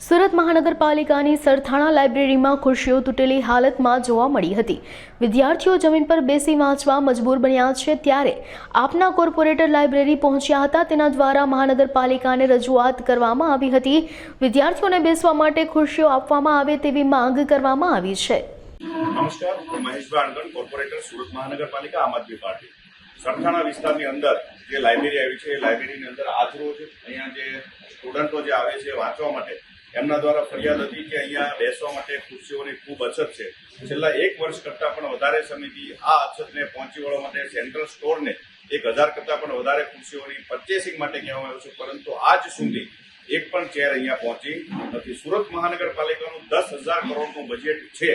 સુરત મહાનગરપાલિકાની સરથાણા લાઇબ્રેરીમાં ખુરશીઓ તૂટેલી હાલતમાં જોવા મળી હતી। વિદ્યાર્થીઓ જમીન પર બેસી વાંચવા મજબૂર બન્યા છે, ત્યારે આપના કોર્પોરેટર લાઇબ્રેરી પહોંચ્યા હતા। તેના દ્વારા મહાનગરપાલિકાને રજૂઆત કરવામાં આવી હતી। વિદ્યાર્થીઓને બેસવા માટે ખુરશીઓ આપવામાં આવે તેવી માંગ કરવામાં આવી છે। નમસ્કાર, હું મહેશભાઈ અણગણ, કોર્પોરેટર સુરત મહાનગરપાલિકા આમ આદમી પાર્ટી। સરથાણા વિસ્તારની અંદર જે લાઇબ્રેરી આવી છે એ લાઇબ્રેરીની અંદર આજરોજ અહીંયા જે સ્ટુડન્ટો જે આવે છે વાંચવા માટે, એમના દ્વારા ફરિયાદ હતી કે અહીંયા બેસવા માટે ખુરશીઓની ખૂબ અછત છે। છેલ્લા 1 વર્ષ કરતાં પણ વધારે સમયથી આ અછતને પહોંચી વળવા માટે સેન્ટ્રલ સ્ટોરને 1000 કરતાં પણ વધારે ખુરશીઓની પરચેસિંગ માટે કહેવામાં આવ્યું છે, પરંતુ આજ સુધી એક પણ ચેર અહીંયા પહોંચી નથી। સુરત મહાનગરપાલિકાનું 10,000 કરોડનું બજેટ છે,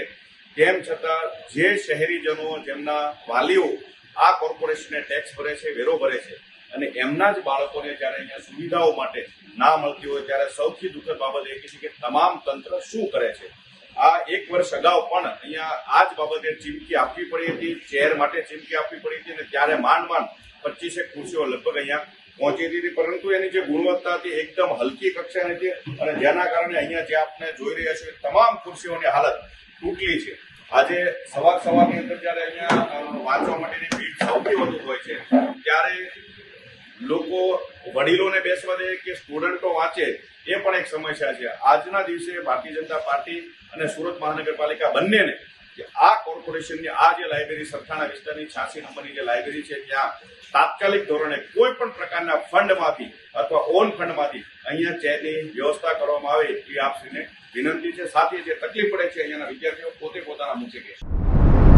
તેમ છતાં જે શહેરીજનો, જેમના વાલીઓ આ કોર્પોરેશનને ટેક્સ ભરે છે, વેરો ભરે છે, અને એમના જ બાળકોને જ્યારે અહીંયા સુવિધાઓ માટે ના મળતી હોય ત્યારે સૌથી દુઃખદ બાબત એ છે કે તમામ તંત્ર શું કરે છે। આ 1 વર્ષ અગાઉ પણ અહીંયા આ જ બાબતે ચીમકી આપવી પડી હતી, ચેર માટે ચીમકી આપવી પડી હતી, અને ત્યારે માંડ 25 ખુરશીઓ લગભગ અહીંયા પહોંચી હતી, પરંતુ એની જે ગુણવત્તા હતી એકદમ હલકી કક્ષાની હતી, અને જેના કારણે અહીંયા જે આપણે જોઈ રહ્યા છો તમામ ખુરશીઓની હાલત તૂટલી છે। આજે સવારની અંદર જ્યારે અહીંયા વાંચવા માટેની ભીડ સૌથી વધુ હોય છે, ત્યારે લોકો વડીલોને બેસવા દે કે સ્ટુડન્ટો વાંચે એ પણ એક સમસ્યા છે। આજના દિવસે ભારતીય જનતા પાર્ટી અને સુરત મહાનગરપાલિકા બંનેને આ કોર્પોરેશનની આ જે લાઇબ્રેરી સરથાણા વિસ્તારની 86 નંબરની જે લાઇબ્રેરી છે, ત્યાં તાત્કાલિક ધોરણે કોઈ પણ પ્રકારના ફંડમાંથી અથવા ઓન ફંડમાંથી અહીંયા ચેરની વ્યવસ્થા કરવામાં આવે એવી આપશ્રીને વિનંતી છે। સાથે જે તકલીફ પડે છે અહીંયાના વિદ્યાર્થીઓ પોતે પોતાના મુખ્ય કહે છે।